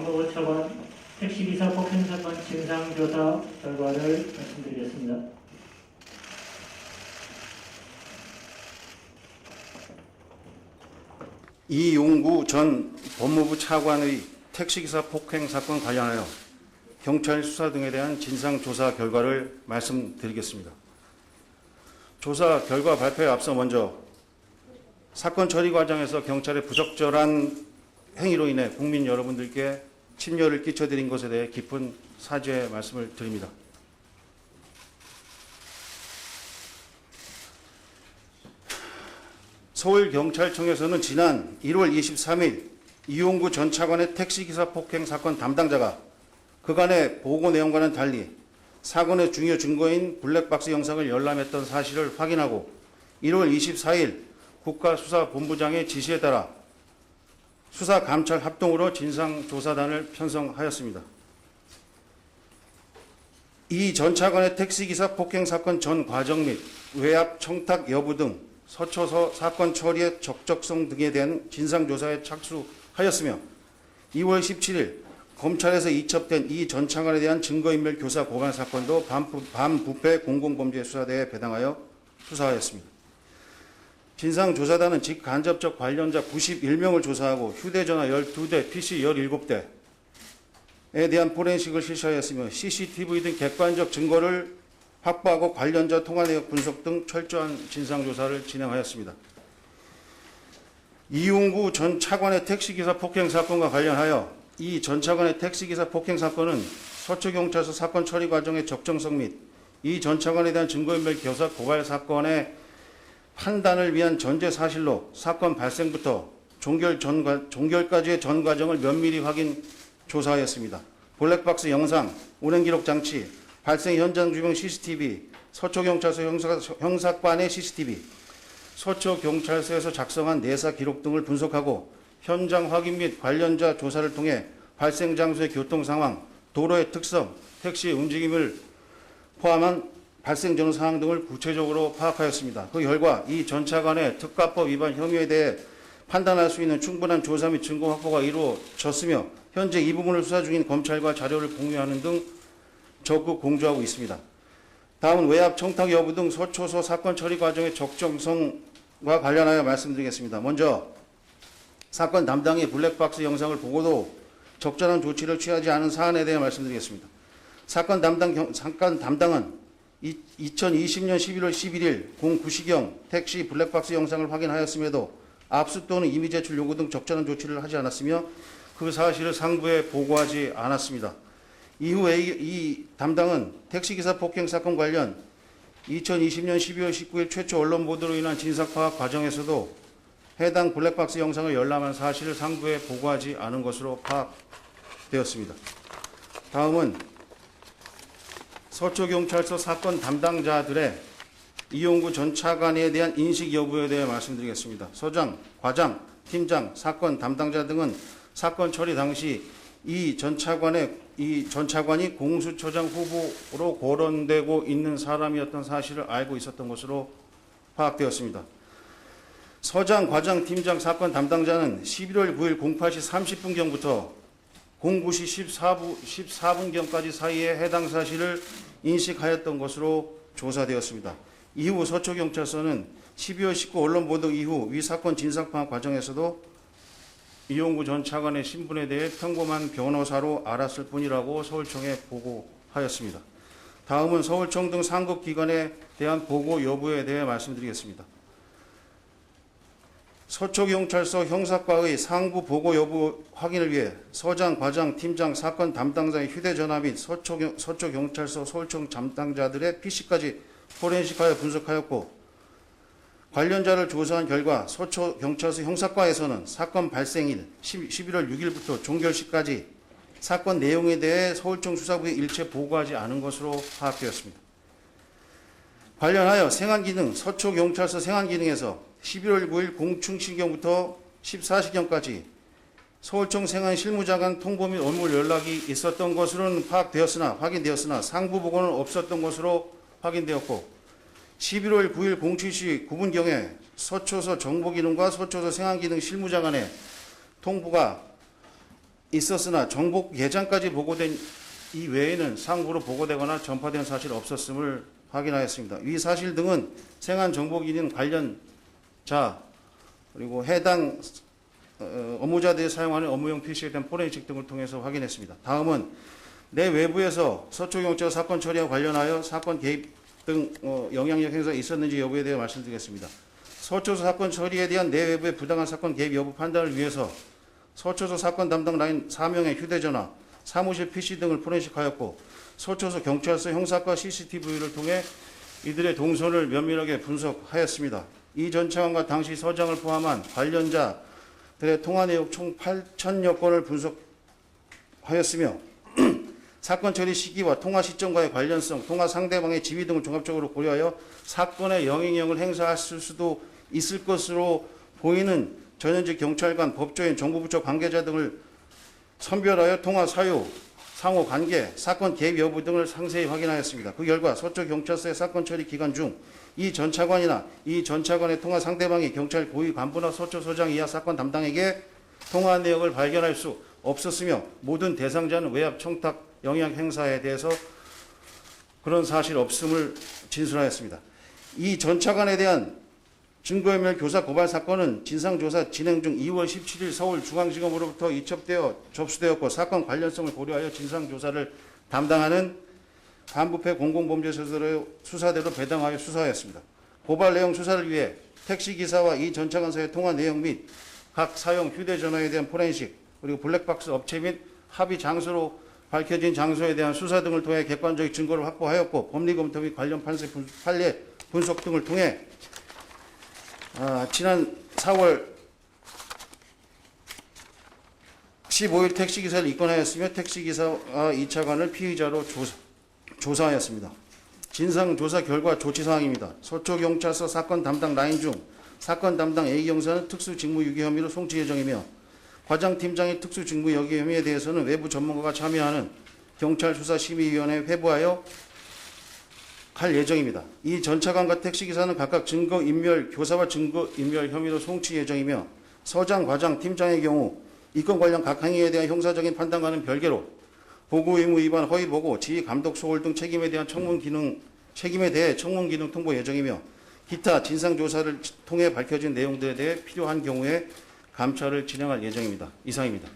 법무부 차관 택시기사 폭행 사건 진상조사 결과를 말씀드리겠습니다. 이용구 전 법무부 차관의 택시기사 폭행 사건 관련하여 경찰 수사 등에 대한 진상조사 결과를 말씀드리겠습니다. 조사 결과 발표에 앞서 먼저 사건 처리 과정에서 경찰의 부적절한 행위로 인해 국민 여러분들께 침려를 끼쳐드린 것에 대해 깊은 사죄의 말씀을 드립니다. 서울경찰청에서는 지난 1월 23일 이용구 전 차관의 택시기사 폭행 사건 담당자가 그간의 보고 내용과는 달리 사건의 중요 증거인 블랙박스 영상을 열람했던 사실을 확인하고 1월 24일 국가수사본부장의 지시에 따라 수사감찰 합동으로 진상조사단을 편성하였습니다. 이 전 차관의 택시기사 폭행 사건 전 과정 및 외압 청탁 여부 등 서초서 사건 처리의 적적성 등에 대한 진상조사에 착수하였으며 2월 17일 검찰에서 이첩된 이 전 차관에 대한 증거인멸 교사 고발 사건도 반부패 공공범죄수사대에 배당하여 수사하였습니다. 진상조사단은 직간접적 관련자 91명을 조사하고 휴대전화 12대, PC 17대에 대한 포렌식을 실시하였으며 CCTV 등 객관적 증거를 확보하고 관련자 통화 내역 분석 등 철저한 진상조사를 진행하였습니다. 이용구 전 차관의 택시기사 폭행 사건과 관련하여 이 전 차관의 택시기사 폭행 사건은 서초경찰서 사건 처리 과정의 적정성 및 이 전 차관에 대한 증거인멸 교사 고발 사건의 판단을 위한 전제 사실로 사건 발생부터 종결까지의 전 과정을 면밀히 확인 조사하였습니다. 블랙박스 영상, 운행기록 장치, 발생 현장 주변 CCTV, 서초경찰서 형사관의 CCTV, 서초경찰서에서 작성한 내사 기록 등을 분석하고 현장 확인 및 관련자 조사를 통해 발생 장소의 교통 상황, 도로의 특성, 택시의 움직임을 포함한 발생 전 사항 등을 구체적으로 파악하였습니다. 그 결과 이 전 차관의 특가법 위반 혐의에 대해 판단할 수 있는 충분한 조사 및 증거 확보가 이루어졌으며 현재 이 부분을 수사 중인 검찰과 자료를 공유하는 등 적극 공조하고 있습니다. 다음은 외압 청탁 여부 등 서초서 사건 처리 과정의 적정성과 관련하여 말씀드리겠습니다. 먼저 사건 담당이 블랙박스 영상을 보고도 적절한 조치를 취하지 않은 사안에 대해 말씀드리겠습니다. 사건 담당은 2020년 11월 11일 09시경 택시 블랙박스 영상을 확인하였음에도 압수 또는 이미 제출 요구 등 적절한 조치를 하지 않았으며 그 사실을 상부에 보고하지 않았습니다. 이후에 이 담당은 택시기사 폭행 사건 관련 2020년 12월 19일 최초 언론 보도로 인한 진상파악 과정에서도 해당 블랙박스 영상을 열람한 사실을 상부에 보고하지 않은 것으로 파악되었습니다. 다음은 서초경찰서 사건 담당자들의 이용구 전 차관에 대한 인식 여부에 대해 말씀드리겠습니다. 서장, 과장, 팀장, 사건 담당자 등은 사건 처리 당시 이 전 차관이 공수처장 후보로 거론되고 있는 사람이었던 사실을 알고 있었던 것으로 파악되었습니다. 서장, 과장, 팀장, 사건 담당자는 11월 9일 08시 30분경부터 09시 14분경까지 사이에 해당 사실을 인식하였던 것으로 조사되었습니다. 이후 서초경찰서는 12월 19일 언론 보도 이후 위 사건 진상파악 과정에서도 이용구 전 차관의 신분에 대해 평범한 변호사로 알았을 뿐이라고 서울청에 보고하였습니다. 다음은 서울청 등 상급기관에 대한 보고 여부에 대해 말씀드리겠습니다. 서초경찰서 형사과의 상부 보고 여부 확인을 위해 서장, 과장, 팀장, 사건 담당자의 휴대전화 및 서초경찰서 서울청 담당자들의 PC까지 포렌식하여 분석하였고 관련자를 조사한 결과 서초경찰서 형사과에서는 사건 발생일 11월 6일부터 종결시까지 사건 내용에 대해 서울청 수사부에 일체 보고하지 않은 것으로 파악되었습니다. 관련하여 생안기능, 서초경찰서 생안기능에서 11월 9일 07시경부터 14시경까지 서울청 생안 실무자간 통보 및 업무 연락이 있었던 것으로는 확인되었으나 상부 보고는 없었던 것으로 확인되었고 11월 9일 07시 9분경에 서초서 정보기능과 서초서 생안기능 실무자간에 통보가 있었으나 정보 예장까지 보고된 이 외에는 상부로 보고되거나 전파된 사실 없었음을 확인하였습니다. 위 사실 등은 생활 정보기능 관련자 그리고 해당 업무자들이 사용하는 업무용 PC에 대한 포렌식 등을 통해서 확인했습니다. 다음은 내 외부에서 서초경찰 사건 처리와 관련하여 사건 개입 등 영향력 행사가 있었는지 여부에 대해 말씀드리겠습니다. 서초소 사건 처리에 대한 내 외부의 부당한 사건 개입 여부 판단을 위해서 서초소 사건 담당 라인 4명의 휴대전화, 사무실 PC 등을 포렌식하였고 서초소 경찰서 형사과 CCTV를 통해 이들의 동선을 면밀하게 분석하였습니다. 이 전 차관과 당시 서장을 포함한 관련자들의 통화 내역 총 8,000여 건을 분석하였으며 사건 처리 시기와 통화 시점과의 관련성, 통화 상대방의 지위 등을 종합적으로 고려하여 사건의 영향력을 행사할 수도 있을 것으로 보이는 전현직 경찰관, 법조인, 정부부처 관계자 등을 선별하여 통화 사유, 상호 관계, 사건 개입 여부 등을 상세히 확인하였습니다. 그 결과 서초 경찰서의 사건 처리 기간 중 이 전 차관이나 이 전 차관의 통화 상대방이 경찰 고위 간부나 서초소장 이하 사건 담당에게 통화 내역을 발견할 수 없었으며 모든 대상자는 외압 청탁 영향 행사에 대해서 그런 사실 없음을 진술하였습니다. 이 전 차관에 대한 증거인멸 교사 고발 사건은 진상조사 진행 중 2월 17일 서울중앙지검으로부터 이첩되어 접수되었고 사건 관련성을 고려하여 진상조사를 담당하는 반부패 공공범죄수사대로 배당하여 수사하였습니다. 고발 내용 수사를 위해 택시기사와 이 전 차관 사이의 통화 내용 및 각 사용 휴대전화에 대한 포렌식 그리고 블랙박스 업체 및 합의 장소로 밝혀진 장소에 대한 수사 등을 통해 객관적 증거를 확보하였고 법리검토 및 관련 판례 분석 등을 통해 지난 4월 15일 택시기사를 입건하였으며 택시기사와 이 차관을 피의자로 조사하였습니다. 진상조사 결과 조치사항입니다. 서초경찰서 사건 담당 라인 중 사건 담당 A경사는 특수직무유기 혐의로 송치 예정이며 과장팀장의 특수직무유기 혐의에 대해서는 외부 전문가가 참여하는 경찰수사심의위원회에 회부하여 할 예정입니다. 이 전 차관과 택시기사는 각각 증거인멸 교사와 증거인멸 혐의로 송치 예정이며 서장, 과장, 팀장의 경우 이건 관련 각 행위에 대한 형사적인 판단과는 별개로 보고 의무 위반, 허위 보고, 지휘, 감독, 소홀 등 책임에 대해 청문 기능 통보 예정이며 기타 진상조사를 통해 밝혀진 내용들에 대해 필요한 경우에 감찰을 진행할 예정입니다. 이상입니다.